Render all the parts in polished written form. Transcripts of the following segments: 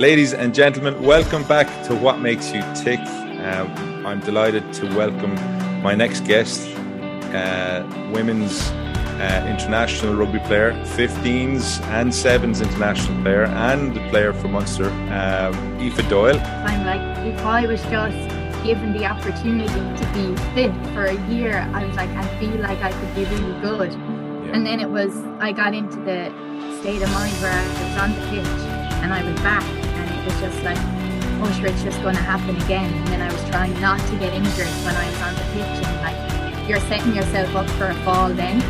Ladies and gentlemen, welcome back to What Makes You Tick. I'm delighted to welcome my next guest, women's international rugby player, 15s and 7s international player, and a player for Munster, Aoife Doyle. I'm like, if I was just given the opportunity to be fit for a year, I was like, I feel like I could be really good. Yeah. And then I got into the state of mind where I was on the pitch and I was back, and it was just like, oh sure, it's just going to happen again. And then I was trying not to get injured when I was on the pitch, and like, you're setting yourself up for a fall then.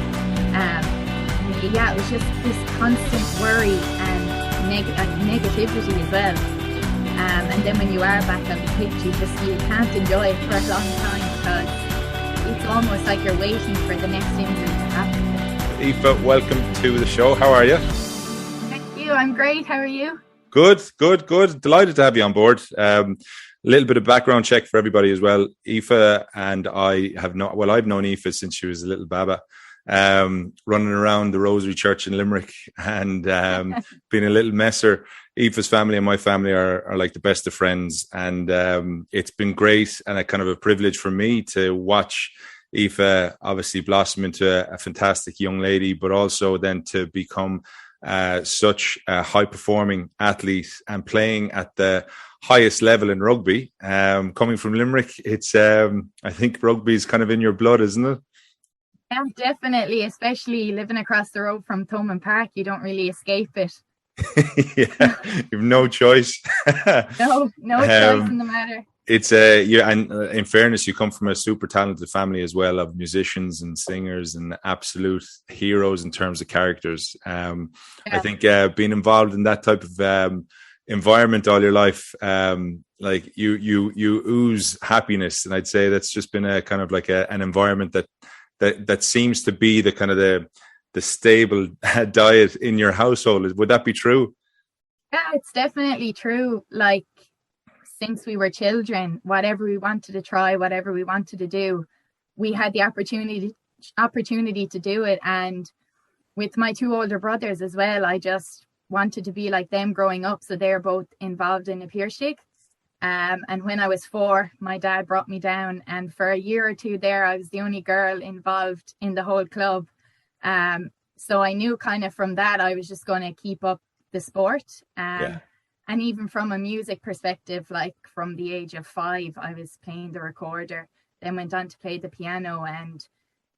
Yeah, it was just this constant worry and negativity as well. And then when you are back on the pitch, you can't enjoy it for a long time because it's almost like you're waiting for the next injury to happen. Aoife, welcome to the show. How are you? Thank you. I'm great. How are you? Good. Delighted to have you on board. A little bit of background check for everybody as well. Aoife and I I've known Aoife since she was a little baba, running around the Rosary Church in Limerick and being a little messer. Aoife's family and my family are like the best of friends, and it's been great and a kind of a privilege for me to watch Aoife obviously blossom into a fantastic young lady, but also then to become such a high-performing athlete and playing at the highest level in rugby. Coming from Limerick, it's I think rugby is kind of in your blood, isn't it? Yeah, definitely. Especially living across the road from Thomond Park, you don't really escape it. Yeah, you've no choice. no choice in the matter. It's and in fairness, you come from a super talented family as well of musicians and singers and absolute heroes in terms of characters. Yeah. I think being involved in that type of environment all your life, like you ooze happiness, and I'd say that's just been a kind of like an environment that seems to be the kind of the stable diet in your household. Would that be true? Yeah, it's definitely true. Like, since we were children, whatever we wanted to try, whatever we wanted to do, we had the opportunity to do it. And with my two older brothers as well, I just wanted to be like them growing up. So they're both involved in a Piarsaigh. And when I was 4, my dad brought me down, and for a year or two there, I was the only girl involved in the whole club. So I knew kind of from that, I was just going to keep up the sport. And even from a music perspective, like from the age of 5, I was playing the recorder, then went on to play the piano, and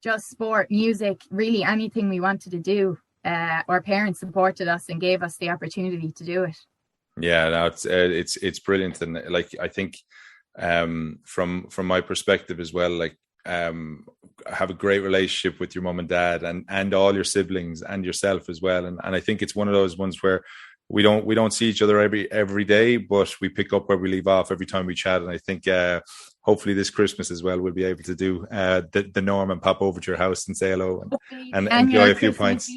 just sport, music, really anything we wanted to do. Our parents supported us and gave us the opportunity to do it. Yeah, no, it's brilliant, and like I think from my perspective as well, like have a great relationship with your mum and dad and all your siblings and yourself as well, and I think it's one of those ones where we don't see each other every day, but we pick up where we leave off every time we chat. And I think hopefully this Christmas as well, we'll be able to do the norm and pop over to your house and say hello and enjoy a few pints.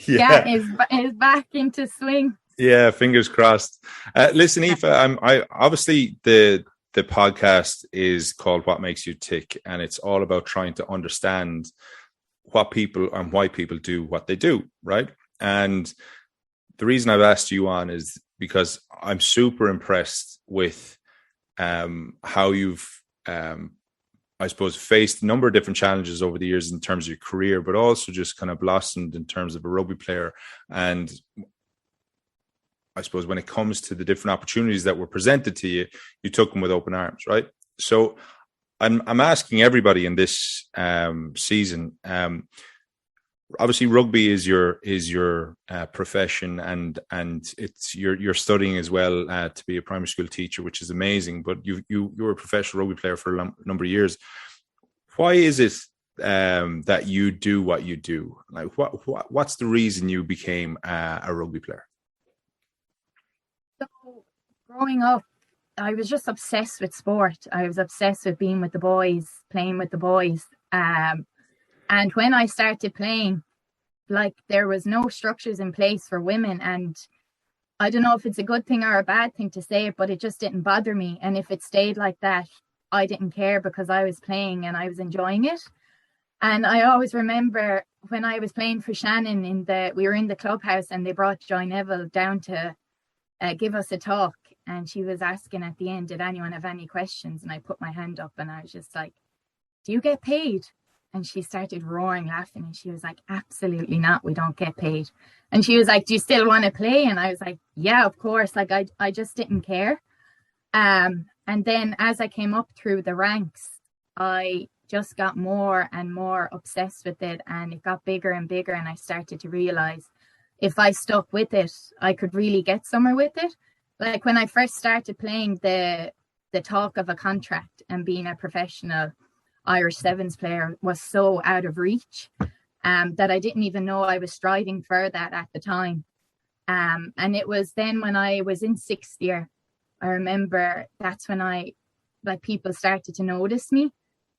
Yeah, is back into swing. Yeah, fingers crossed. Listen, Aoife, I obviously the podcast is called What Makes You Tick, and it's all about trying to understand what people and why people do what they do, right? And the reason I've asked you on is because I'm super impressed with how you've, I suppose, faced a number of different challenges over the years in terms of your career, but also just kind of blossomed in terms of a rugby player. And I suppose when it comes to the different opportunities that were presented to you, you took them with open arms, right? So I'm asking everybody in this season, obviously rugby is your profession, and it's you're studying as well to be a primary school teacher, which is amazing. But you were a professional rugby player for a number of years. Why is it that you do what you do? Like what's the reason you became a rugby player? So growing up, I was just obsessed with sport. I was obsessed with being with the boys, playing with the boys. And when I started playing, like, there was no structures in place for women. And I don't know if it's a good thing or a bad thing to say, but it just didn't bother me. And if it stayed like that, I didn't care because I was playing and I was enjoying it. And I always remember when I was playing for Shannon we were in the clubhouse and they brought Joy Neville down to give us a talk. And she was asking at the end, did anyone have any questions? And I put my hand up and I was just like, do you get paid? And she started roaring, laughing. And she was like, absolutely not. We don't get paid. And she was like, do you still want to play? And I was like, yeah, of course. Like, I just didn't care. And then as I came up through the ranks, I just got more and more obsessed with it. And it got bigger and bigger. And I started to realize if I stuck with it, I could really get somewhere with it. Like when I first started playing, the talk of a contract and being a professional Irish sevens player was so out of reach that I didn't even know I was striving for that at the time. And it was then when I was in sixth year, I remember that's when people started to notice me,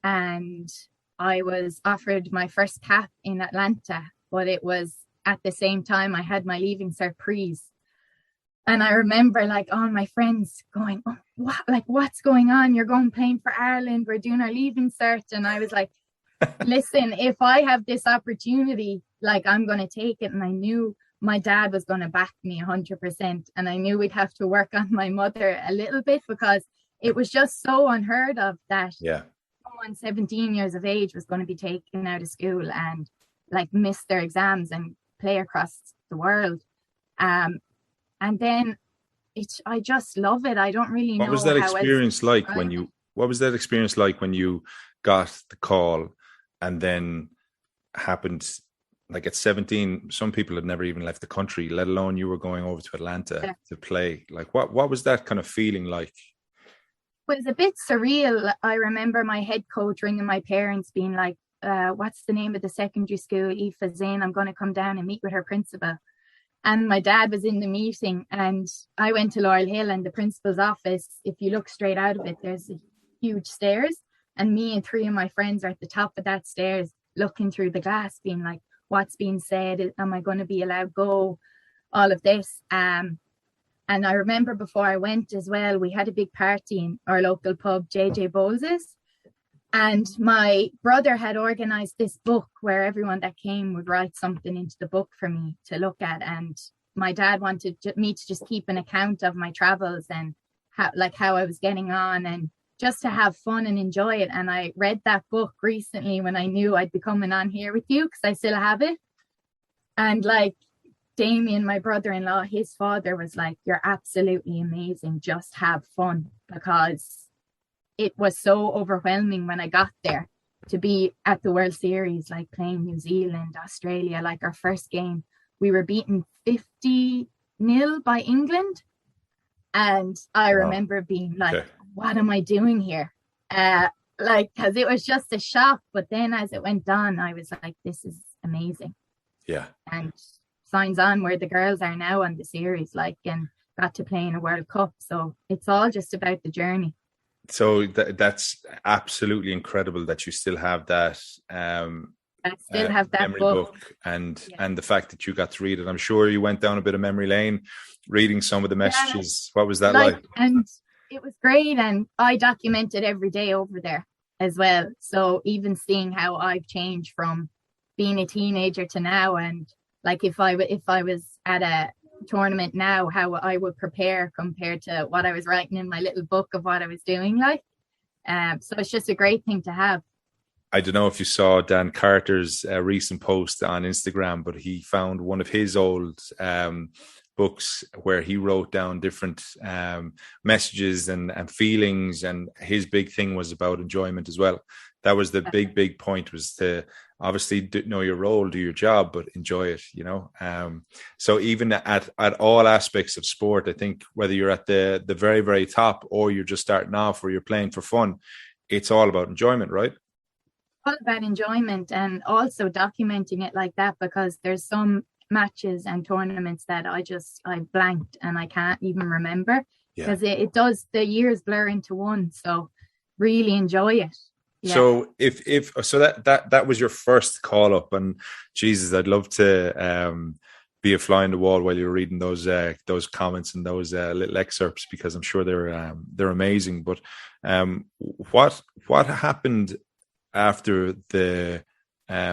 and I was offered my first cap in Atlanta, but it was at the same time I had my leaving cert prees. And I remember like all my friends going, oh, what's going on? You're going playing for Ireland. We're doing our leaving cert. And I was like, listen, if I have this opportunity, like I'm going to take it. And I knew my dad was going to back me 100%. And I knew we'd have to work on my mother a little bit because it was just so unheard of that someone 17 years of age was going to be taken out of school and like miss their exams and play across the world. And then I just love it. I don't really know. What was that experience like when you got the call and then happened, like at 17, some people had never even left the country, let alone you were going over to Atlanta to play. Like what was that kind of feeling like? It was a bit surreal. I remember my head coach ringing my parents being like, what's the name of the secondary school Aoife's in? I'm going to come down and meet with her principal. And my dad was in the meeting and I went to Laurel Hill and the principal's office. If you look straight out of it, there's a huge stairs. And me and three of my friends are at the top of that stairs looking through the glass being like, what's being said? Am I going to be allowed go? All of this. And I remember before I went as well, we had a big party in our local pub, JJ Bowles's. And my brother had organized this book where everyone that came would write something into the book for me to look at. And my dad wanted me to just keep an account of my travels and how I was getting on and just to have fun and enjoy it. And I read that book recently when I knew I'd be coming on here with you because I still have it. And like Damien, my brother-in-law, his father was like, you're absolutely amazing. Just have fun, because it was so overwhelming when I got there to be at the World Series, like playing New Zealand, Australia, like our first game, we were beaten 50-0 by England. And I remember being like, what am I doing here? Because it was just a shock. But then as it went on, I was like, this is amazing. Yeah. And signs on where the girls are now on the series, and got to play in a World Cup. So it's all just about the journey. So that's absolutely incredible that you still have that. I still have that book and the fact that you got to read it. I'm sure you went down a bit of memory lane reading some of the messages. What was that like? And it was great. And I documented every day over there as well. So even seeing how I've changed from being a teenager to now, and like if I was at a tournament now, how I would prepare compared to what I was writing in my little book of what I was doing. So it's just a great thing to have. I don't know if you saw Dan Carter's recent post on Instagram, but he found one of his old books where he wrote down different messages and feelings, and his big thing was about enjoyment as well. That was the big point, was to obviously know your role, do your job, but enjoy it, So even at all aspects of sport, I think whether you're at the very, very top or you're just starting off or you're playing for fun, it's all about enjoyment, right? All about enjoyment, and also documenting it like that, because there's some matches and tournaments that I blanked and I can't even remember, because it does, the years blur into one. So really enjoy it. Yeah. So if that was your first call up, and Jesus, I'd love to be a fly on the wall while you're reading those comments and those little excerpts, because I'm sure they're amazing. But what happened after the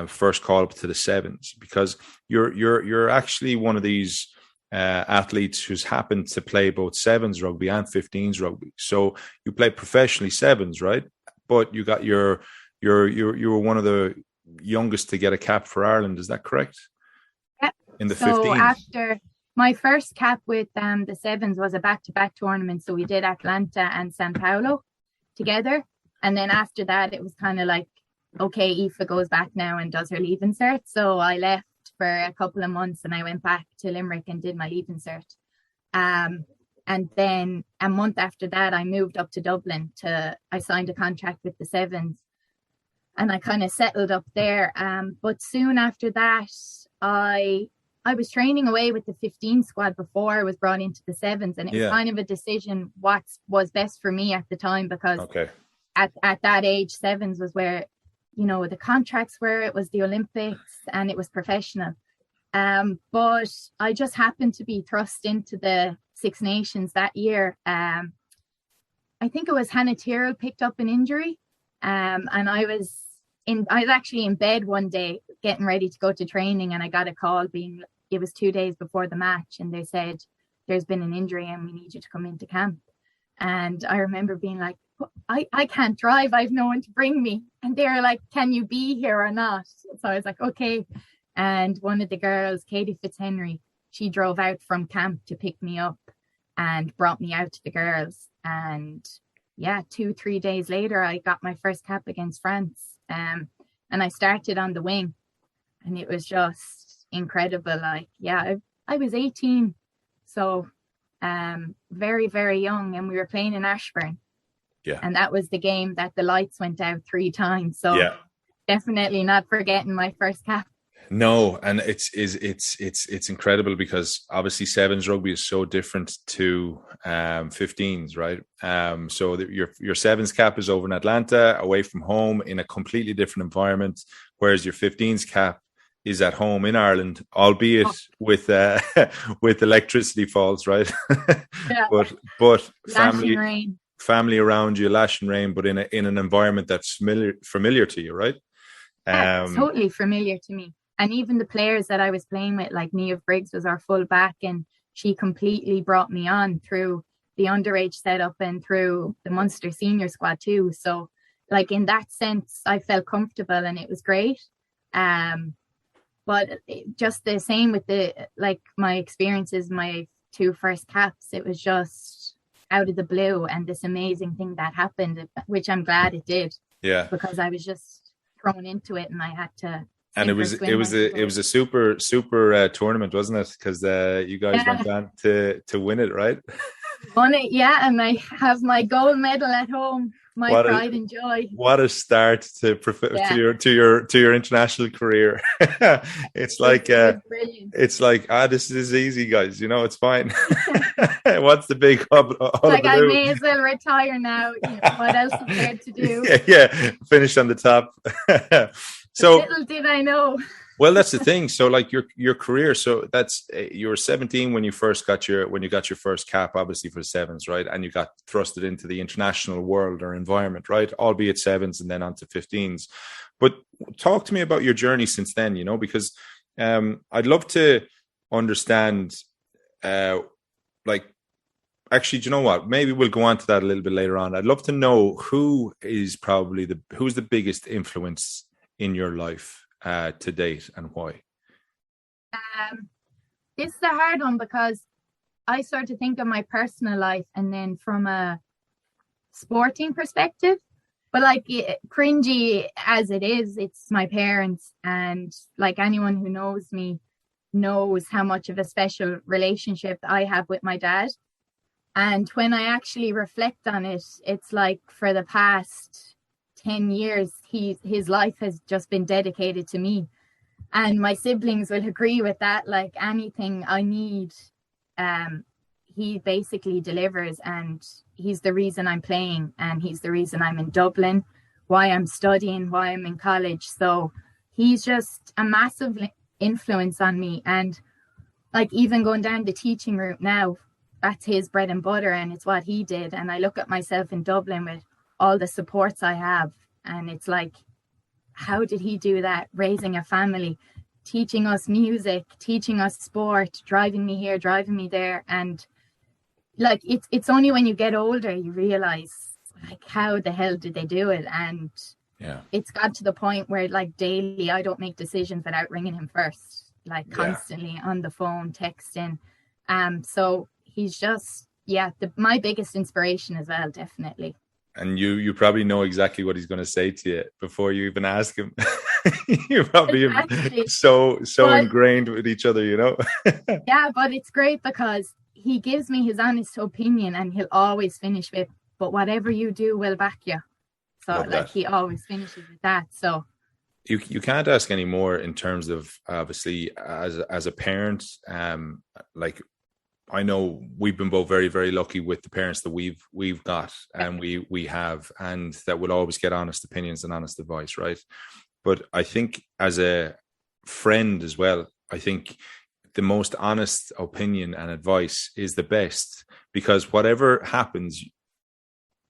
first call up to the sevens? Because you're actually one of these athletes who's happened to play both sevens rugby and 15s rugby. So you played professionally sevens, right? But you got you were one of the youngest to get a cap for Ireland. Is that correct? Yeah. In the so 15s. After my first cap with the sevens was a back-to-back tournament. So we did Atlanta and Sao Paulo together. And then after that, it was kind of like, okay, Aoife goes back now and does her leaving cert. So I left for a couple of months and I went back to Limerick and did my leaving cert. And then a month after that, I moved up to Dublin I signed a contract with the sevens and I kind of settled up there. But soon after that, I was training away with the 15 squad before I was brought into the sevens, and it was kind of a decision what was best for me at the time, because at that age, sevens was where, the contracts were, it was the Olympics and it was professional. But I just happened to be thrust into the Six Nations that year. I think it was Hannah Tyrrell picked up an injury, and I was actually in bed one day getting ready to go to training, and I got a call it was 2 days before the match, and they said, there's been an injury and we need you to come into camp. And I remember being like, I can't drive, I've no one to bring me. And they were like, can you be here or not? So I was like, okay. And one of the girls, Katie Fitzhenry, she drove out from camp to pick me up and brought me out to the girls. And 2-3 days later, I got my first cap against France. And I started on the wing, and it was just incredible. Like, I was 18. So very, very young, and we were playing in Ashburn. Yeah. And that was the game that the lights went out 3 times. So definitely not forgetting my first cap. No, and it's incredible, because obviously sevens rugby is so different to 15s, right? So your sevens cap is over in Atlanta, away from home, in a completely different environment, whereas your 15s cap is at home in Ireland, albeit with electricity faults, right? But family around you, lashing rain, but in an environment that's familiar to you, right? Totally familiar to me. And even the players that I was playing with, like Niamh Briggs was our full back, and she completely brought me on through the underage setup and through the Munster senior squad too. So like in that sense, I felt comfortable and it was great. But just the same with my experiences, my 2 first caps, it was just out of the blue, and this amazing thing that happened, which I'm glad it did. Yeah. Because I was just thrown into it and I had to. And it was a super tournament, wasn't it? Because you guys went on to win it, right? Won it, and I have my gold medal at home. My pride and joy. What a start to your international career. It's like this is easy, guys. It's fine. What's the big I may as well retire now. What else is there to do? Finish on the top. So little did I know. Well, that's the thing. So like your career, so that's you were 17 when you got your first cap, obviously for sevens, right? And you got thrusted into the international world or environment, right? Albeit sevens and then onto 15s. But talk to me about your journey since then, because I'd love to understand, actually, do you know what? Maybe we'll go on to that a little bit later on. I'd love to know who's the biggest influence in your life to date, and why? It's a hard one, because I start to think of my personal life and then from a sporting perspective, but cringy as it is, it's my parents, and like anyone who knows me knows how much of a special relationship I have with my dad. And when I actually reflect on it, it's like for the past 10 years, his life has just been dedicated to me. And my siblings will agree with that. Like anything I need, he basically delivers, and he's the reason I'm playing, and he's the reason I'm in Dublin, why I'm studying, why I'm in college. So he's just a massive influence on me. And like even going down the teaching route now, that's his bread and butter, and it's what he did. And I look at myself in Dublin with all the supports I have, and it's like, how did he do that? Raising a family, teaching us music, teaching us sport, driving me here, driving me there. And like, it's only when you get older you realize, like, how the hell did they do it? And it's got to the point where, like, daily I don't make decisions without ringing him first, like constantly on the phone, texting. So he's just, my biggest inspiration as well, definitely. And you probably know exactly what he's going to say to you before you even ask him. You're probably so ingrained with each other, you know? Yeah, but it's great because he gives me his honest opinion, and he'll always finish with, but whatever you do, we'll back you. So Love like that. He always finishes with that. So you can't ask any more in terms of, obviously, as a parent. Like, I know we've been both very, very lucky with the parents that we've got, and we have, and that will always get honest opinions and honest advice, right? But I think as a friend as well, I think the most honest opinion and advice is the best, because whatever happens,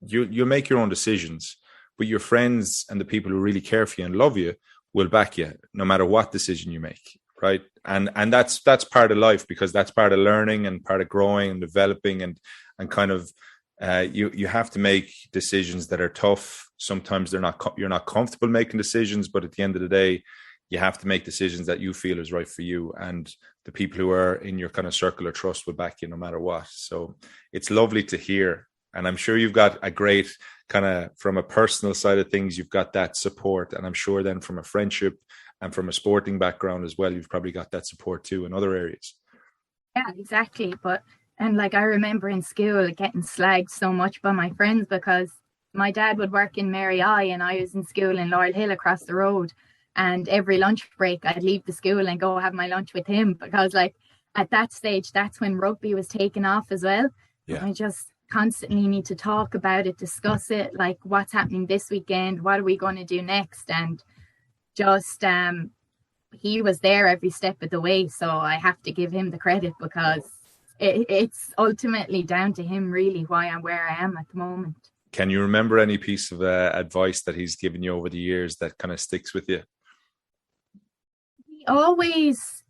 you'll make your own decisions, but your friends and the people who really care for you and love you will back you no matter what decision you make. Right. And that's part of life, because that's part of learning and part of growing and developing, and kind of you have to make decisions that are tough. Sometimes you're not comfortable making decisions, but at the end of the day, you have to make decisions that you feel is right for you. And the people who are in your kind of circle of trust will back you no matter what. So it's lovely to hear. And I'm sure you've got a great kind of, from a personal side of things, you've got that support. And I'm sure then from a friendship and from a sporting background as well, you've probably got that support too in other areas. Yeah, exactly. And like, I remember in school getting slagged so much by my friends because my dad would work in Mary I, and I was in school in Laurel Hill across the road. And every lunch break, I'd leave the school and go have my lunch with him, because like at that stage, that's when rugby was taking off as well. Yeah. I just constantly need to talk about it, discuss it, like what's happening this weekend, what are we going to do next? And just he was there every step of the way, so I have to give him the credit, because it's ultimately down to him really why I'm where I am at the moment. Can you remember any piece of advice that he's given you over the years that kind of sticks with you? He always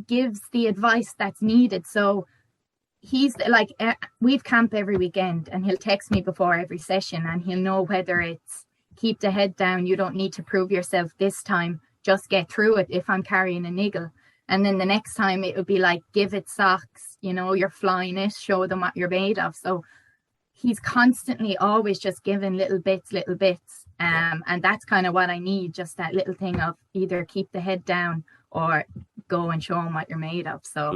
gives the advice that's needed. So he's like, we've camp every weekend, and he'll text me before every session, and he'll know whether it's keep the head down, you don't need to prove yourself this time, just get through it if I'm carrying a niggle. And then the next time it would be like, give it socks, you know, you're flying it, show them what you're made of. So he's constantly always just giving little bits. And that's kind of what I need, just that little thing of either keep the head down or go and show him what you're made of. So I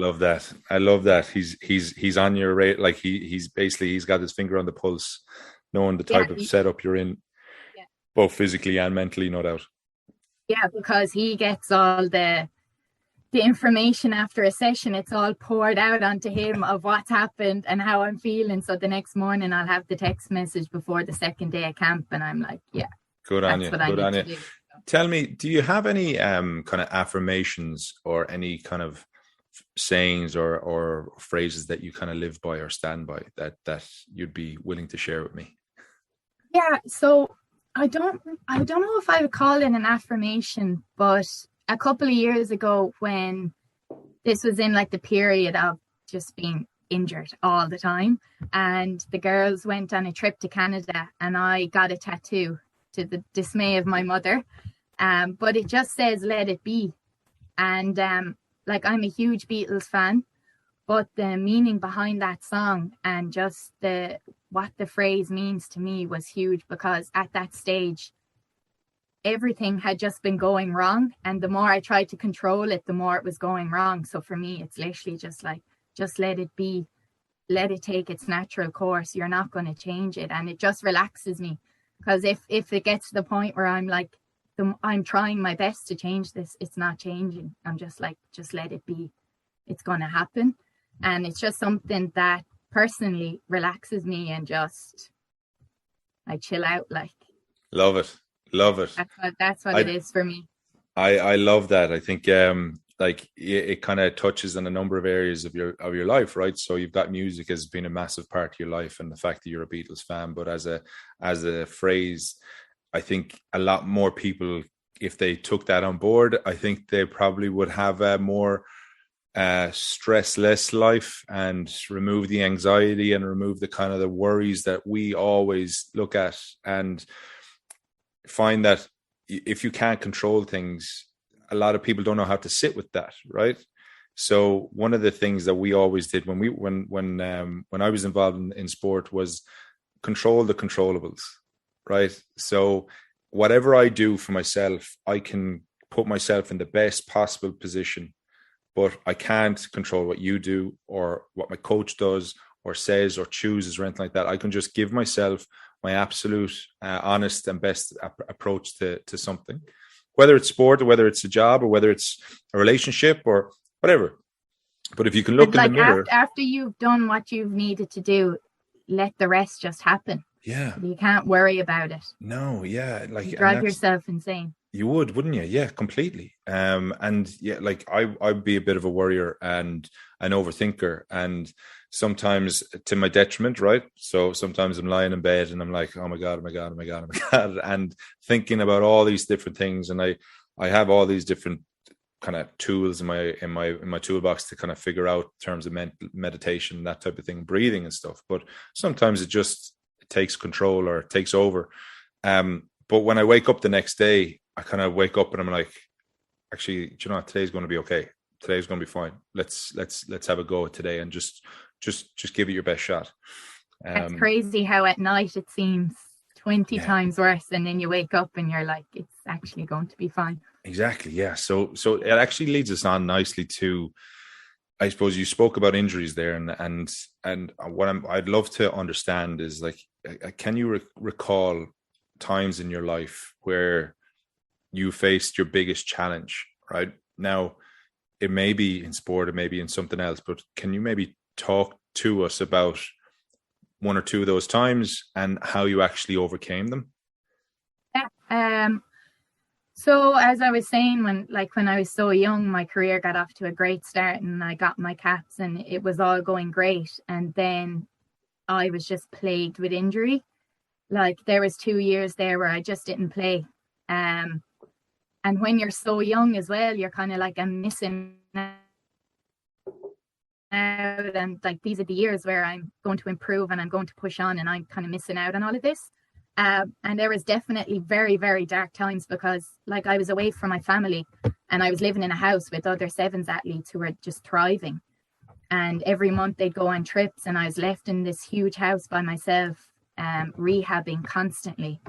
love that. He's on your rate. Like he's got his finger on the pulse, knowing the type of setup you're in, both physically and mentally, no doubt. Yeah, because he gets all the information after a session. It's all poured out onto him of what's happened and how I'm feeling. So the next morning I'll have the text message before the second day of camp, and I'm like, yeah, good on you. Good on you. Tell me, do you have any kind of affirmations or any kind of sayings or phrases that you kind of live by or stand by that you'd be willing to share with me? Yeah, so I don't know if I would call it an affirmation, but a couple of years ago, when this was in like the period of just being injured all the time, and the girls went on a trip to Canada, and I got a tattoo to the dismay of my mother, but it just says "Let It Be," and like, I'm a huge Beatles fan, but the meaning behind that song and just what the phrase means to me was huge, because at that stage everything had just been going wrong, and the more I tried to control it, the more it was going wrong. So for me, it's literally just like, just let it be, let it take its natural course. You're not going to change it, and it just relaxes me, because if it gets to the point where I'm like, I'm trying my best to change this, it's not changing. I'm just like, just let it be, it's going to happen. And it's just something that personally relaxes me, and just I chill out. Like, love it. That's what it is for me. I love that. I think like it kind of touches on a number of areas of your life, right? So you've got music has been a massive part of your life, and the fact that you're a Beatles fan, but as a phrase, I think a lot more people if they took that on board, I think they probably would have a more stress-less life and remove the anxiety and remove the kind of the worries that we always look at, and find that if you can't control things, a lot of people don't know how to sit with that, right? So one of the things that we always did when I was involved in sport was control the controllables, right? So whatever I do for myself, I can put myself in the best possible position, but I can't control what you do or what my coach does or says or chooses or anything like that. I can just give myself my absolute honest and best approach to something, whether it's sport or whether it's a job or whether it's a relationship or whatever. But if you can look in the mirror, after you've done what you've needed to do, let the rest just happen. Yeah, you can't worry about it. No, yeah, like you drive yourself insane. You would, wouldn't you? Yeah, completely. And yeah, like I'd be a bit of a worrier and an overthinker, and sometimes to my detriment, right? So sometimes I'm lying in bed and I'm like, oh my God, and thinking about all these different things. And I have all these different kind of tools in my toolbox to kind of figure out in terms of meditation, that type of thing, breathing and stuff. But sometimes it takes control or it takes over. But when I wake up the next day, I kind of wake up and I'm like, actually, you know, today's going to be okay. Today's going to be fine. Let's have a go at today and just give it your best shot. It's crazy how at night it seems 20 times worse, and then you wake up and you're like, it's actually going to be fine. Exactly. Yeah. So it actually leads us on nicely to, I suppose you spoke about injuries there, and what I'd love to understand is, like, can you recall times in your life where you faced your biggest challenge? Right now, it may be in sport, it may be in something else, but can you maybe talk to us about one or two of those times and how you actually overcame them? Yeah. So as I was saying, when I was so young, my career got off to a great start and I got my caps and it was all going great. And then I was just plagued with injury. Like, there was 2 years there where I just didn't play. And when you're so young as well, you're kind of like, I'm missing out. And like, these are the years where I'm going to improve and I'm going to push on, and I'm kind of missing out on all of this. And there was definitely very, very dark times, because like, I was away from my family and I was living in a house with other sevens athletes who were just thriving. And every month they'd go on trips and I was left in this huge house by myself, rehabbing constantly.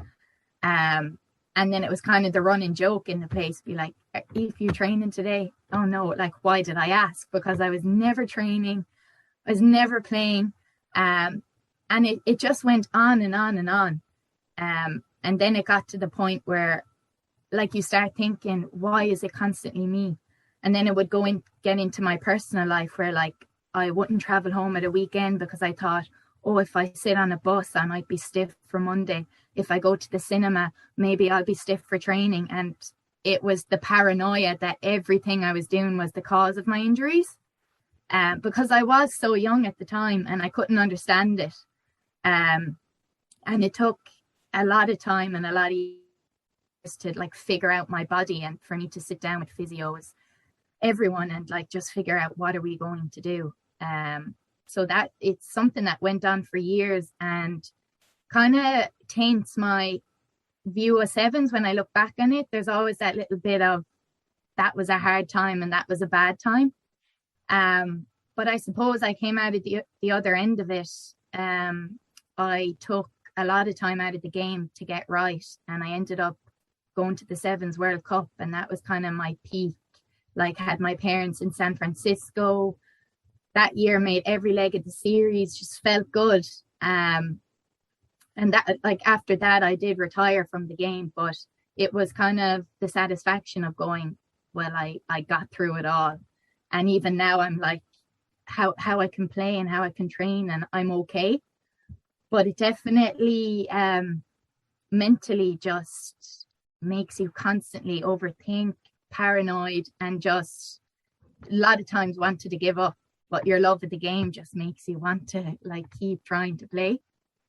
And then it was kind of the running joke in the place, be like, if you training today? Oh no, like, why did I ask? Because I was never training, I was never playing. And it just went on and on and on. And then it got to the point where, like, you start thinking, why is it constantly me? And then it would get into my personal life, where like, I wouldn't travel home at a weekend because I thought, oh, if I sit on a bus, I might be stiff for Monday. If I go to the cinema, maybe I'll be stiff for training. And it was the paranoia that everything I was doing was the cause of my injuries. Because I was so young at the time and I couldn't understand it. And it took a lot of time and a lot of years to like figure out my body, and for me to sit down with physios, everyone, and like just figure out, what are we going to do? So that it's something that went on for years and kind of taints my view of sevens. When I look back on it, there's always that little bit of, that was a hard time and that was a bad time. But I suppose I came out of the other end of it. I took a lot of time out of the game to get right, and I ended up going to the Sevens World Cup, and that was kind of my peak. Like, had my parents in San Francisco that year, made every leg of the series, just felt good. And that, like, after that, I did retire from the game, but it was kind of the satisfaction of going, well, I got through it all. And even now I'm like, how I can play and how I can train, and I'm okay. But it definitely mentally just makes you constantly overthink, paranoid, and just a lot of times wanted to give up. But your love of the game just makes you want to like keep trying to play.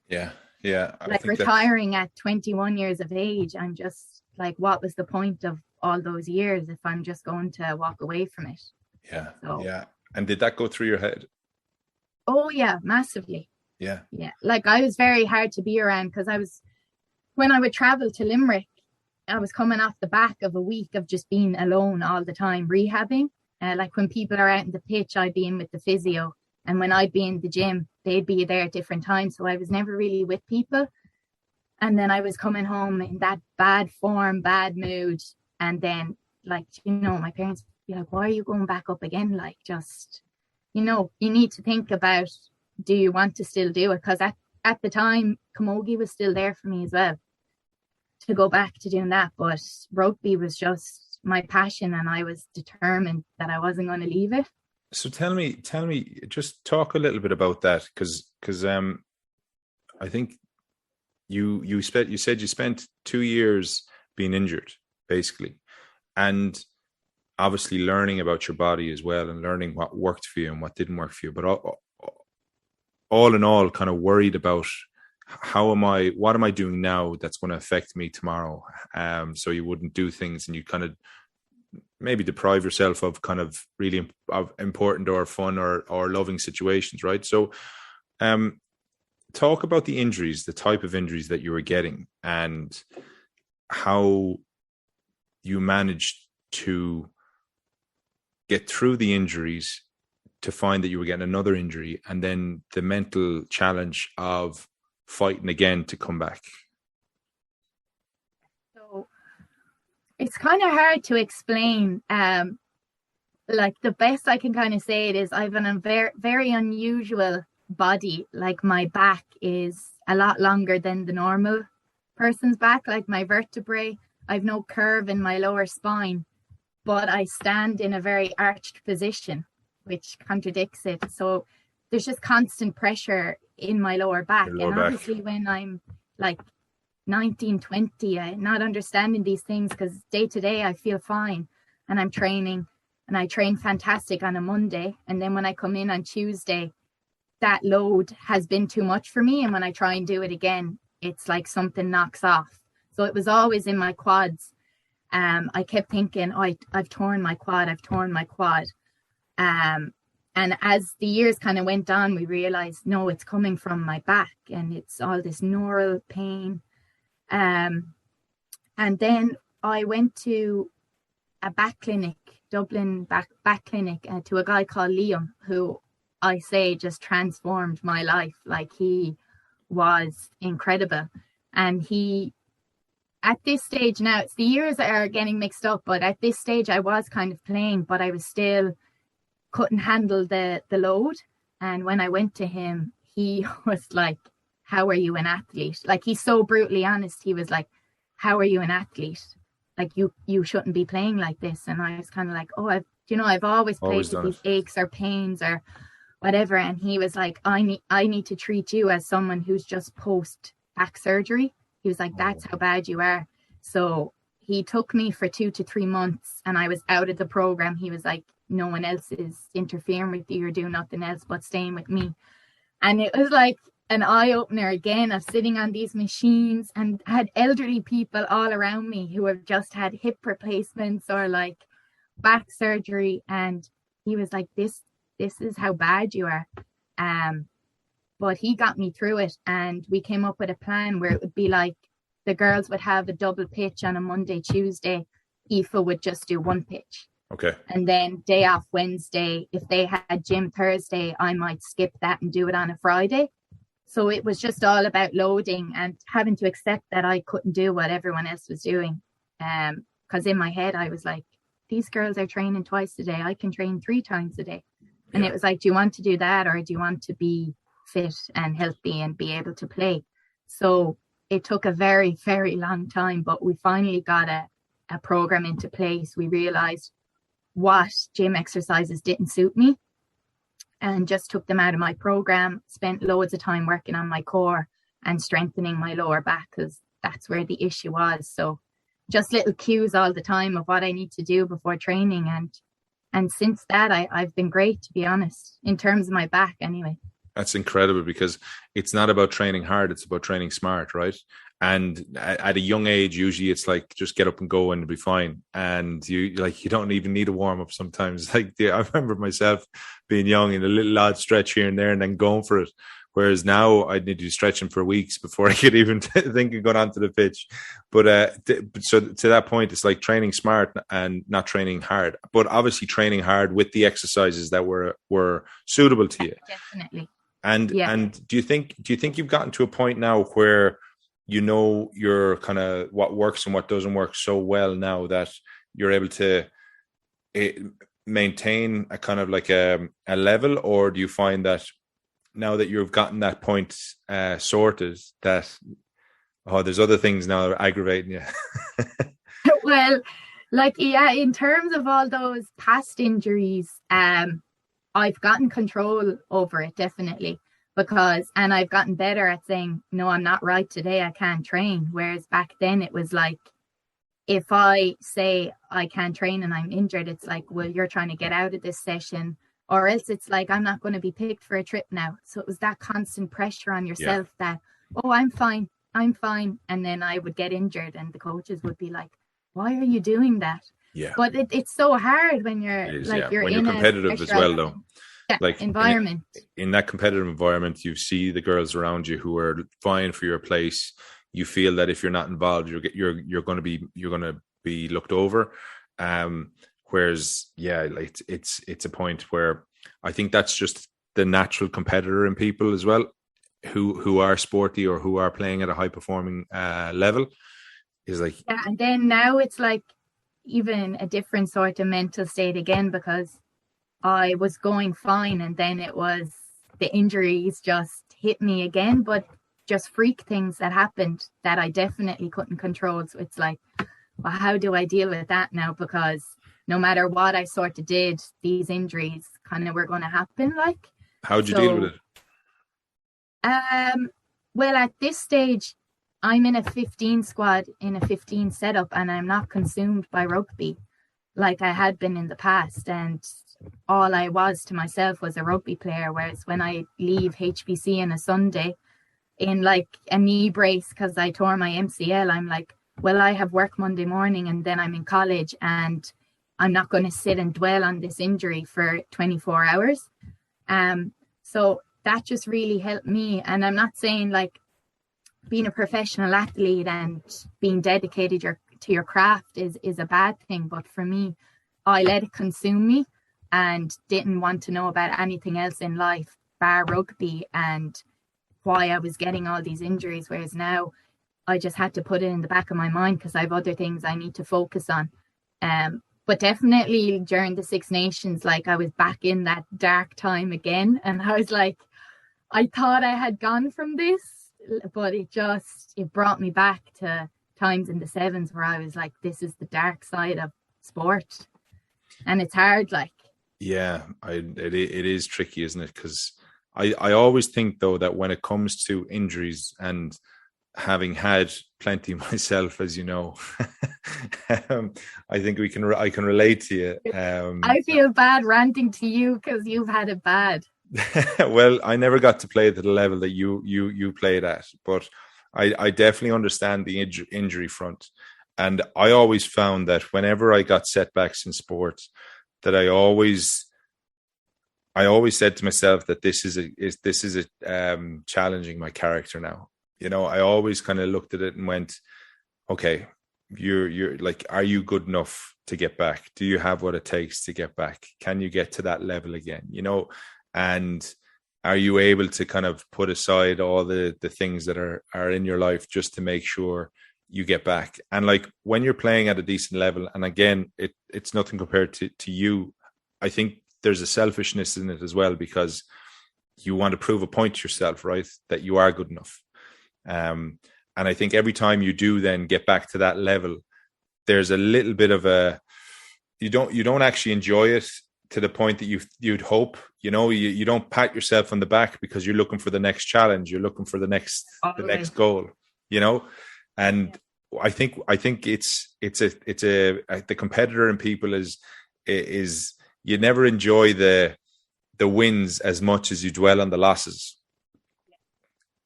Yeah, Yeah. I Like think that's, retiring at 21 years of age, I'm just like, what was the point of all those years if I'm just going to walk away from it? yeah. So, Yeah. And did that go through your head? oh yeah, massively. Yeah. Yeah. Like I was very hard to be around because when I would travel to Limerick, I was coming off the back of a week of just being alone all the time, rehabbing. Like when people are out in the pitch, I'd be in with the physio. And when I'd be in the gym, they'd be there at different times. So I was never really with people. And then I was coming home in that bad form, bad mood. And then, like, my parents would be like, why are you going back up again? Like, just, you need to think about, do you want to still do it? Because at the time, camogie was still there for me as well to go back to doing that. But rugby was just my passion, and I was determined that I wasn't going to leave it. So tell me, just talk a little bit about that, because I think you said you spent 2 years being injured, basically, and obviously learning about your body as well, and learning what worked for you and what didn't work for you. But all in all, kind of worried about what am I doing now that's going to affect me tomorrow? So you wouldn't do things, and you kind of maybe deprive yourself of kind of really important or fun or loving situations, right? So, talk about the injuries, the type of injuries that you were getting, and how you managed to get through the injuries to find that you were getting another injury, and then the mental challenge of fighting again to come back. So it's kind of hard to explain. Like the best I can kind of say it is I've a very, very unusual body. Like my back is a lot longer than the normal person's back. Like my vertebrae, I've no curve in my lower spine, but I stand in a very arched position, which contradicts it. So there's just constant pressure in my lower back. Your lower and obviously back. when I'm like 19, 20, not understanding these things, because day to day I feel fine and I'm training, and I train fantastic on a Monday. And then when I come in on Tuesday, that load has been too much for me. And when I try and do it again, it's like something knocks off. So it was always in my quads. I kept thinking, oh, I've torn my quad. And as the years kind of went on, we realized, no, it's coming from my back, and it's all this neural pain. And then I went to a back clinic, Dublin back clinic, to a guy called Liam, who I say just transformed my life. Like, he was incredible. And he, at this stage now, it's the years that are getting mixed up, but at this stage I was kind of playing, but I was still couldn't handle the load. And when I went to him, he was like, how are you an athlete? Like, he's so brutally honest. He was like, how are you an athlete? Like, you shouldn't be playing like this. And I was kind of like, oh, I've always played with these aches or pains or whatever. And he was like, I need to treat you as someone who's just post back surgery. He was like, that's how bad you are. So he took me for 2 to 3 months, and I was out of the program. He was like, no one else is interfering with you. You're doing nothing else but staying with me. And it was like an eye-opener again of sitting on these machines, and had elderly people all around me who have just had hip replacements or like back surgery. And he was like, this is how bad you are. But he got me through it, and we came up with a plan where it would be like the girls would have a double pitch on a Monday, Tuesday. Aoife would just do one pitch. Okay. And then day off Wednesday. If they had gym Thursday, I might skip that and do it on a Friday. So it was just all about loading and having to accept that I couldn't do what everyone else was doing. Because in my head, I was like, these girls are training twice a day. I can train 3 times a day. And it was like, do you want to do that, or do you want to be fit and healthy and be able to play? So it took a very, very long time, but we finally got a program into place. We realized what gym exercises didn't suit me and just took them out of my program, spent loads of time working on my core and strengthening my lower back, because that's where the issue was. So just little cues all the time of what I need to do before training. And since that, I've been great, to be honest, in terms of my back anyway. That's incredible, because it's not about training hard, it's about training smart, right? And at a young age, usually it's like just get up and go and it'll be fine. And you don't even need a warm up sometimes. Like I remember myself being young and a little odd stretch here and there and then going for it. Whereas now I'd need to be stretching for weeks before I could even think of going onto the pitch. But so to that point, it's like training smart and not training hard. But obviously training hard with the exercises that were suitable to you. Definitely. And do you think you've gotten to a point now where you know you're kind of what works and what doesn't work so well now that you're able to maintain a kind of like a level? Or do you find that now that you've gotten that point sorted, that there's other things now that are aggravating you? Well, in terms of all those past injuries, I've gotten control over it, definitely, and I've gotten better at saying, no, I'm not right today, I can't train. Whereas back then it was like, if I say I can't train and I'm injured, it's like, well, you're trying to get out of this session, or else it's like, I'm not going to be picked for a trip now. So it was that constant pressure on yourself that, oh, I'm fine. And then I would get injured and the coaches would be like, why are you doing that? Yeah. But it's so hard when you're you're when in you're competitive as well, though. Like environment. In that competitive environment, you see the girls around you who are vying for your place. You feel that if you're not involved, you're going to be looked over. Whereas, it's a point where I think that's just the natural competitor in people as well, who are sporty or who are playing at a high performing level. Is like, and then now it's like even a different sort of mental state again, because I was going fine and then it was the injuries just hit me again, but just freak things that happened that I definitely couldn't control. So it's like, well, how do I deal with that now? Because no matter what I sort of did, these injuries kind of were going to happen. Like, how'd you deal with it? Well, at this stage, I'm in a 15 squad, in a 15 setup, and I'm not consumed by rugby like I had been in the past. And all I was to myself was a rugby player. Whereas when I leave HBC on a Sunday in like a knee brace because I tore my MCL, I'm like, well, I have work Monday morning and then I'm in college and I'm not going to sit and dwell on this injury for 24 hours. So that just really helped me. And I'm not saying like being a professional athlete and being dedicated to your craft is a bad thing. But for me, I let it consume me and didn't want to know about anything else in life bar rugby and why I was getting all these injuries. Whereas now I just had to put it in the back of my mind because I have other things I need to focus on. But definitely during the Six Nations, like I was back in that dark time again. And I was like, I thought I had gone from this, but it brought me back to times in the sevens where I was like, this is the dark side of sport. And it's hard, like. Yeah, it is tricky, isn't it? Because I always think, though, that when it comes to injuries, and having had plenty myself, as you know, I think I can relate to you. I feel bad ranting to you because you've had it bad. Well, I never got to play to the level that you played at, but I definitely understand the injury front. And I always found that whenever I got setbacks in sport, that I always said to myself that this is challenging my character now. You know, I always kind of looked at it and went, okay, you're like, are you good enough to get back? Do you have what it takes to get back? Can you get to that level again? You know, and are you able to kind of put aside all the things that are in your life just to make sure you get back? And like when you're playing at a decent level, and again, it's nothing compared to you, I think there's a selfishness in it as well, because you want to prove a point to yourself, right? That you are good enough. And I think every time you do then get back to that level, there's a little bit of you don't actually enjoy it to the point that you'd hope. You know, you don't pat yourself on the back because you're looking for the next challenge. You're looking for the next goal, you know? And I think it's the competitor in people is you never enjoy the the wins as much as you dwell on the losses.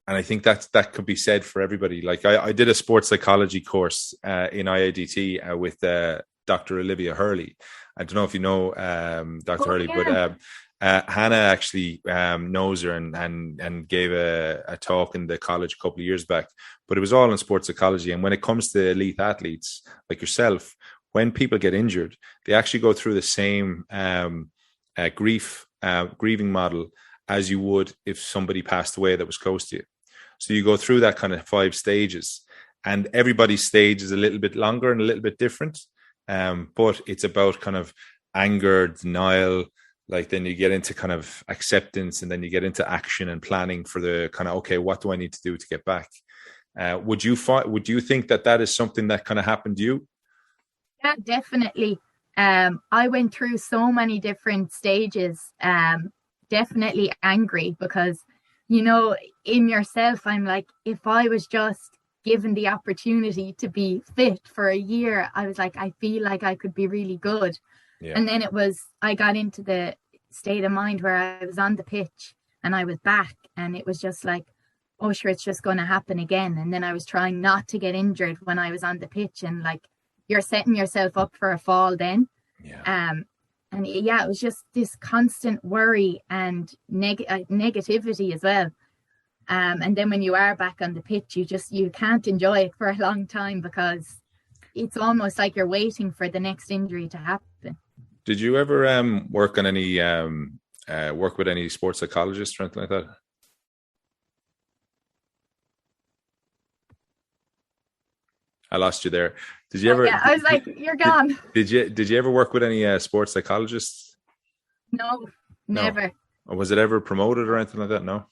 And I think that could be said for everybody. Like I did a sports psychology course in IADT with Dr. Olivia Hurley. I don't know if you know Dr. Hurley, but Hannah actually knows her and gave a talk in the college a couple of years back. But it was all in sports psychology. And when it comes to elite athletes like yourself, when people get injured, they actually go through the same grieving model as you would if somebody passed away that was close to you. So you go through that kind of 5 stages, and everybody's stage is a little bit longer and a little bit different. But it's about kind of anger, denial, like then you get into kind of acceptance, and then you get into action and planning for the kind of, okay, what do I need to do to get back? Would you think that is something that kind of happened to you? Yeah, definitely. I went through so many different stages. Definitely angry because, in yourself, I'm like, if I was just given the opportunity to be fit for a year, I was like, I feel like I could be really good. Yeah. And then I got into the state of mind where I was on the pitch and I was back, and it was just like, oh, sure, it's just going to happen again. And then I was trying not to get injured when I was on the pitch, and like, you're setting yourself up for a fall then. Yeah. And yeah, it was just this constant worry and negativity as well. And then when you are back on the pitch, you can't enjoy it for a long time because it's almost like you're waiting for the next injury to happen. Did you ever work on any work with any sports psychologists or anything like that? I lost you there. Did you ever? Yeah, I was like, you're gone. Did you ever work with any sports psychologists? No, never. Or was it ever promoted or anything like that? No.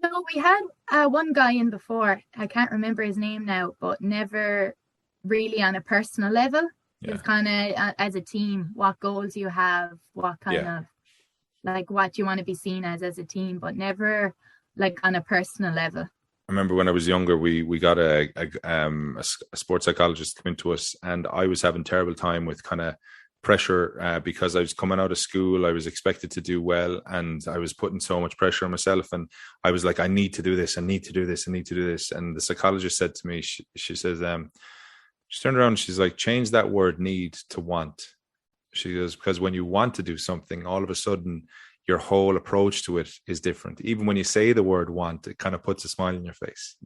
No, we had one guy in before. I can't remember his name now, but never really on a personal level. Yeah. It was kind of as a team, what goals you have, what kind of like what you want to be seen as a team, but never like on a personal level. I remember when I was younger, we got a sports psychologist come into us, and I was having terrible time with kind of pressure because I was coming out of school. I was expected to do well, and I was putting so much pressure on myself. And I was like, I need to do this. I need to do this. I need to do this. And the psychologist said to me, she says, she turned around and she's like, change that word need to want. She goes, because when you want to do something, all of a sudden your whole approach to it is different. Even when you say the word want, it kind of puts a smile on your face,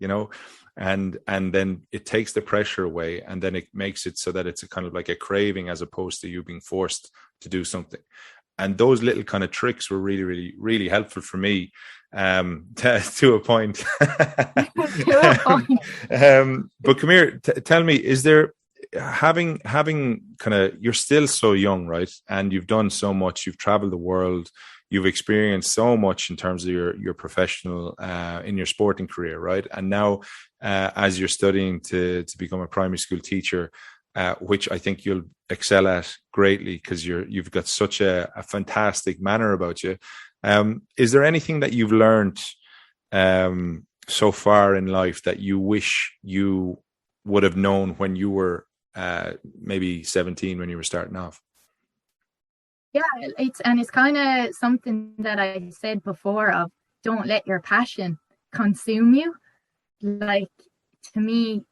and then it takes the pressure away, and then it makes it so that it's a kind of like a craving as opposed to you being forced to do something. And those little kind of tricks were really, really, really helpful for me to a point. But come here, tell me, is there, having kind of, you're still so young, right? And you've done so much, you've traveled the world, you've experienced so much in terms of your professional, in your sporting career, right? And now, as you're studying to become a primary school teacher, which I think you'll excel at greatly because you've got such a fantastic manner about you. Is there anything that you've learned so far in life that you wish you would have known when you were maybe 17 when you were starting off? Yeah, it's kind of something that I said before of don't let your passion consume you. Like, to me,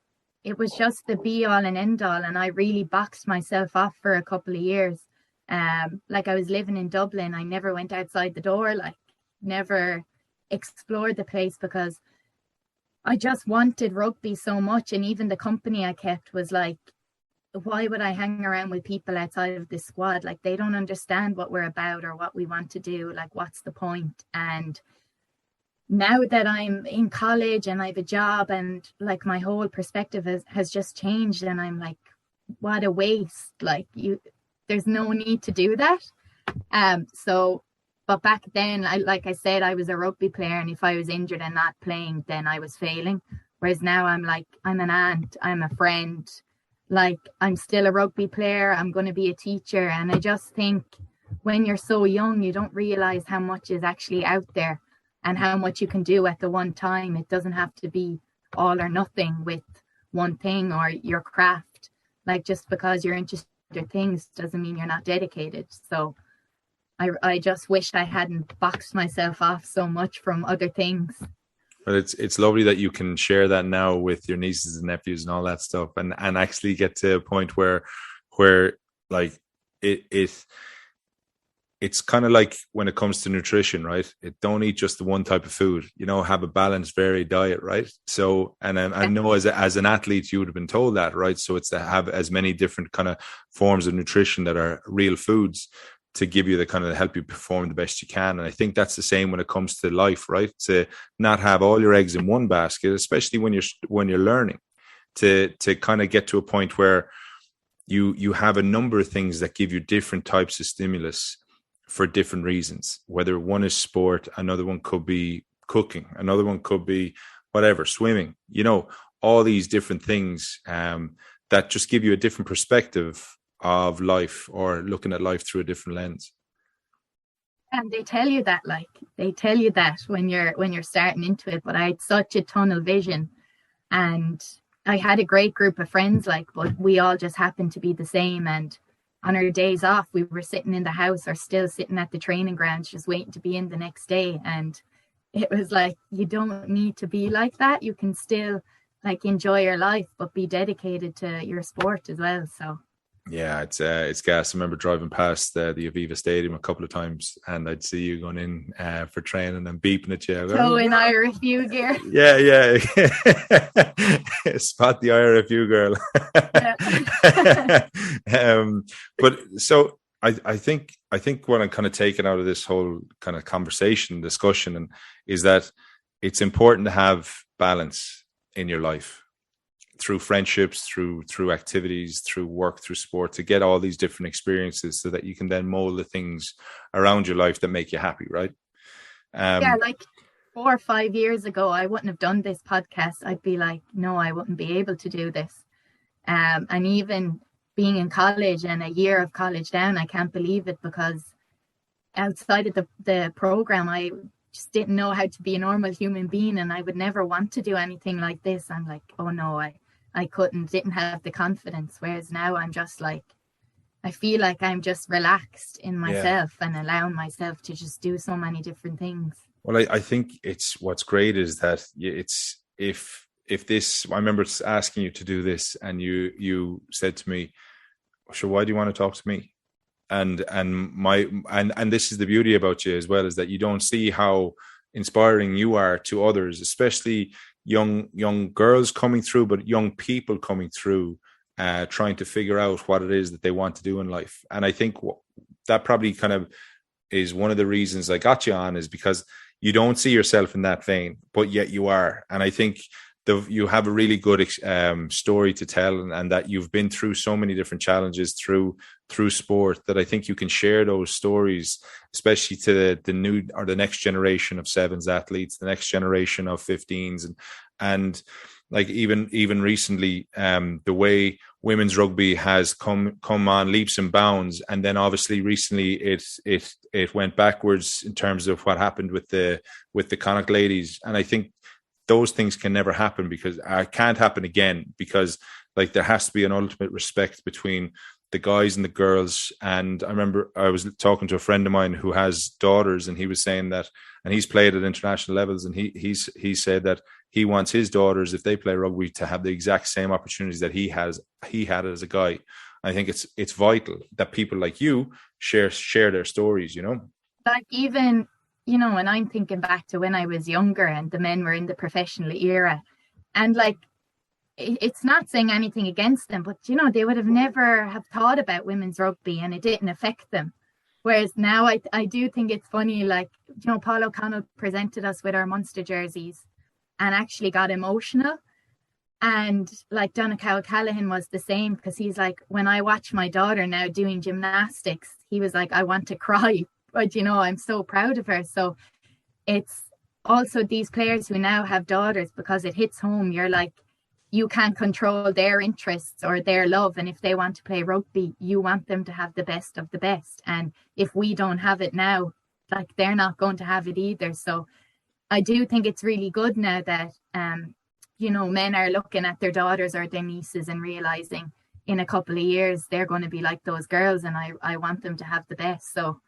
it was just the be all and end all, and I really boxed myself off for a couple of years. Like, I was living in Dublin, I never went outside the door, like never explored the place because I just wanted rugby so much. And even the company I kept was like, why would I hang around with people outside of the squad? Like, they don't understand what we're about or what we want to do. Like, what's the point? And now that I'm in college and I have a job, and like my whole perspective has just changed, and I'm like, what a waste. Like, there's no need to do that. But back then, like I said, I was a rugby player, and if I was injured and not playing, then I was failing. Whereas now I'm like, I'm an aunt, I'm a friend, like I'm still a rugby player, I'm going to be a teacher. And I just think when you're so young, you don't realize how much is actually out there and how much you can do at the one time. It doesn't have to be all or nothing with one thing or your craft. Like, just because you're interested in things doesn't mean you're not dedicated. So I just wished I hadn't boxed myself off so much from other things. But it's lovely that you can share that now with your nieces and nephews and all that stuff, and actually get to a point where like it's kind of like when it comes to nutrition, right? It don't eat just the one type of food, have a balanced, varied diet, right? So, and I know as an athlete, you would have been told that, right? So it's to have as many different kind of forms of nutrition that are real foods to give you the kind of help you perform the best you can. And I think that's the same when it comes to life, right? To not have all your eggs in one basket, especially when you're learning, to kind of get to a point where you have a number of things that give you different types of stimulus for different reasons. Whether one is sport, another one could be cooking, another one could be whatever, swimming, all these different things that just give you a different perspective of life, or looking at life through a different lens. And they tell you that when you're starting into it. But I had such a tunnel vision, and I had a great group of friends, but we all just happened to be the same. And on our days off, we were sitting in the house or still sitting at the training grounds, just waiting to be in the next day. And it was like, you don't need to be like that. You can still enjoy your life, but be dedicated to your sport as well. So yeah, it's gas. I remember driving past the Aviva Stadium a couple of times, and I'd see you going in for training and beeping at you. So in IRFU gear. Yeah. Spot the IRFU girl. But so I think what I'm kind of taking out of this whole kind of conversation, discussion, and is that it's important to have balance in your life, through friendships, through activities, through work, through sport, to get all these different experiences so that you can then mold the things around your life that make you happy, right? 4 or 5 years ago, I wouldn't have done this podcast. I'd be like, no, I wouldn't be able to do this. And even being in college and a year of college down, I can't believe it, because outside of the program, I just didn't know how to be a normal human being, and I would never want to do anything like this. I'm like, oh no, I didn't have the confidence. Whereas now I'm just I feel like I'm just relaxed in myself and allowing myself to just do so many different things. Well, I think what's great is that it's, if this, I remember asking you to do this, and you said to me, sure, why do you want to talk to me? And this is the beauty about you as well, is that you don't see how inspiring you are to others, especially young girls coming through, but young people coming through, trying to figure out what it is that they want to do in life. And I think that probably kind of is one of the reasons I got you on, is because you don't see yourself in that vein, but yet you are. And I think you have a really good story to tell, and that you've been through so many different challenges through sport, that I think you can share those stories, especially to the new or the next generation of sevens athletes, the next generation of 15s, and like even recently, the way women's rugby has come on leaps and bounds, and then obviously recently it went backwards in terms of what happened with the Connacht ladies. And I think those things can never happen, because can't happen again, because there has to be an ultimate respect between the guys and the girls. And I remember I was talking to a friend of mine who has daughters, and he was saying that, and he's played at international levels, and he said that he wants his daughters, if they play rugby, to have the exact same opportunities that he had as a guy. I think it's vital that people like you share their stories, even, when I'm thinking back to when I was younger and the men were in the professional era, and it's not saying anything against them, but they would have never have thought about women's rugby, and it didn't affect them. Whereas now I do think it's funny, Paul O'Connell presented us with our Munster jerseys and actually got emotional. And Donncha O'Callaghan was the same, because he's like, when I watch my daughter now doing gymnastics, he was like, I want to cry, but I'm so proud of her. So it's also these players who now have daughters, because it hits home. You're like, you can't control their interests or their love, and if they want to play rugby, you want them to have the best of the best. And if we don't have it now, they're not going to have it either. So I do think it's really good now that men are looking at their daughters or their nieces and realizing in a couple of years they're going to be like those girls, and I want them to have the best. So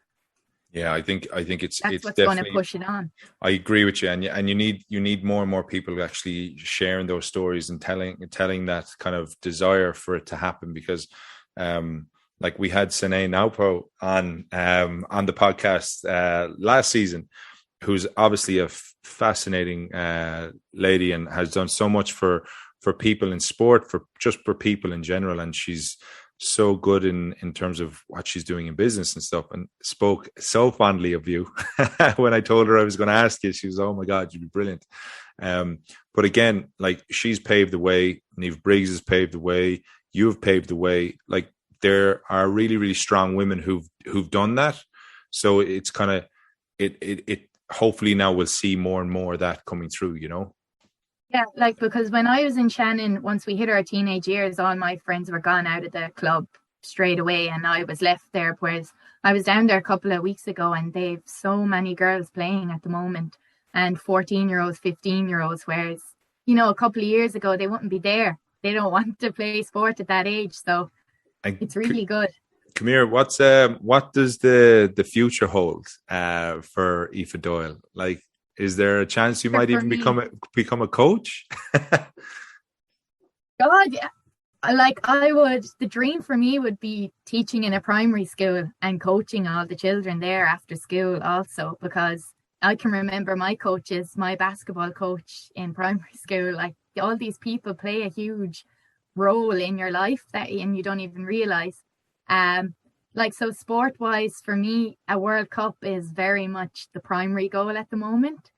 Yeah, I think That's it's what's going to definitely. push it on. I agree with you, and you need more and more people actually sharing those stories and telling that kind of desire for it to happen, because like we had Sine Naupo on the podcast last season, who's obviously a fascinating lady and has done so much for people in sport, for people in general, and she's so good in terms of what she's doing in business and stuff, and spoke so fondly of you. When I told her I was going to ask you, she was, oh my God, you'd be brilliant. But again, like, she's paved the way, Niamh Briggs has paved the way, you've paved the way. Like, there are really, really strong women who've done that. So it's kind of it hopefully now we'll see more and more of that coming through, Yeah, like, because when I was in Shannon, once we hit our teenage years, all my friends were gone out of the club straight away, and I was left there. Whereas I was down there a couple of weeks ago, and they've so many girls playing at the moment, and 14-year-olds, 15-year-olds, whereas, a couple of years ago, they wouldn't be there. They don't want to play sport at that age. So And it's really good. come here, what does the future hold for Aoife Doyle? Like, is there a chance you might even become a coach? God, yeah. Like, the dream for me would be teaching in a primary school and coaching all the children there after school also, because I can remember my basketball coach in primary school. Like, all these people play a huge role in your life and you don't even realize. Like, so sport wise, for me, a World Cup is very much the primary goal at the moment.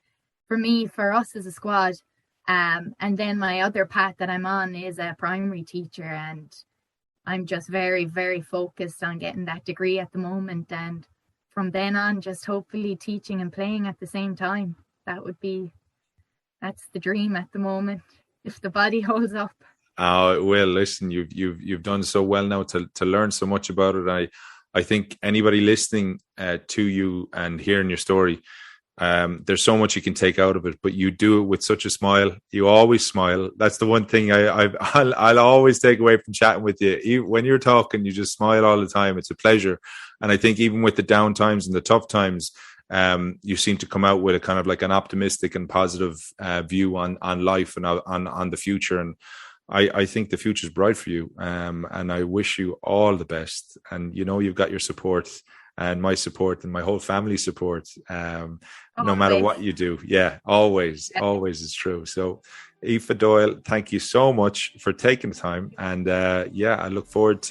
For us as a squad. And then my other path that I'm on is a primary teacher, and I'm just very, very focused on getting that degree at the moment. And from then on, just hopefully teaching and playing at the same time. That's the dream at the moment, if the body holds up. Oh, it will. Listen, you've done so well now to learn so much about it. I think anybody listening to you and hearing your story, there's so much you can take out of it, but you do it with such a smile. You always smile. That's the one thing I'll always take away from chatting with you. When you're talking, you just smile all the time. It's a pleasure. And I think even with the down times and the tough times, you seem to come out with a kind of like an optimistic and positive view on life and on the future. And I think the future is bright for you. And I wish you all the best. And you've got your support and my support and my whole family support, no matter what you do. Yeah, always is true. So Aoife Doyle, thank you so much for taking the time. And I look forward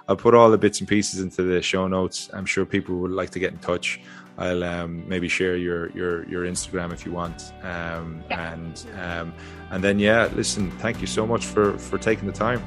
I'll put all the bits and pieces into the show notes. I'm sure people would like to get in touch. I'll maybe share your Instagram if you want. And then, listen, thank you so much for taking the time.